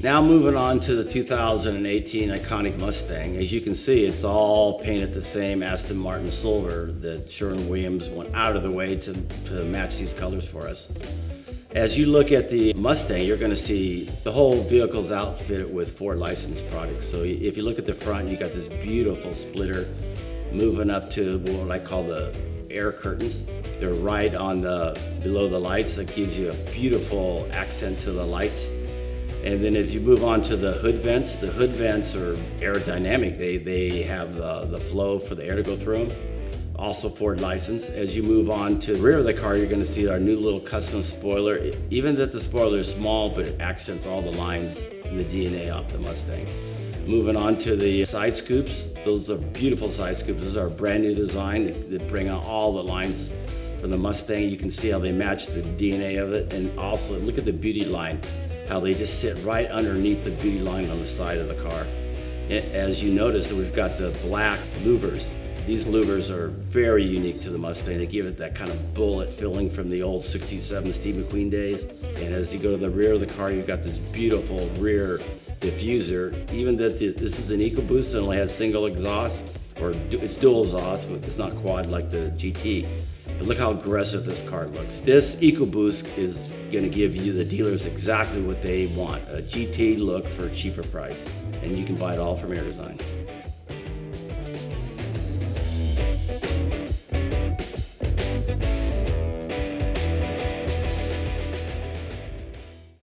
Now moving on to the 2018 iconic Mustang. As you can see, it's all painted the same Aston Martin silver that Sherwin-Williams went out of the way to match these colors for us. As you look at the Mustang, you're going to see the whole vehicle's outfitted with Ford licensed products. So if you look at the front, you got this beautiful splitter moving up to what I call the air curtains. They're right on below the lights. That gives you a beautiful accent to the lights. And then if you move on to the hood vents are Aerodynamic. They have the flow for the air to go through them. Also Ford license. As you move on to the rear of the car, you're going to see our new little custom spoiler. Even that the spoiler is small, but it accents all the lines and the DNA off the Mustang. Moving on to the side scoops. Those are beautiful side scoops. Those are a brand new design that bring out all the lines from the Mustang. You can see how they match the DNA of it. And also look at the beauty line, how they just sit right underneath the beauty line on the side of the car. As you notice, we've got the black louvers. These louvers are very unique to the Mustang. They give it that kind of bullet feeling from the old 67 Steve McQueen days. And as you go to the rear of the car, you've got this beautiful rear diffuser. Even that this is an EcoBoost and only has single exhaust, or it's dual exhaust, but it's not quad like the GT. But look how aggressive this car looks. This EcoBoost is gonna give you, the dealers, exactly what they want. A GT look for a cheaper price. And you can buy it all from Airdesign.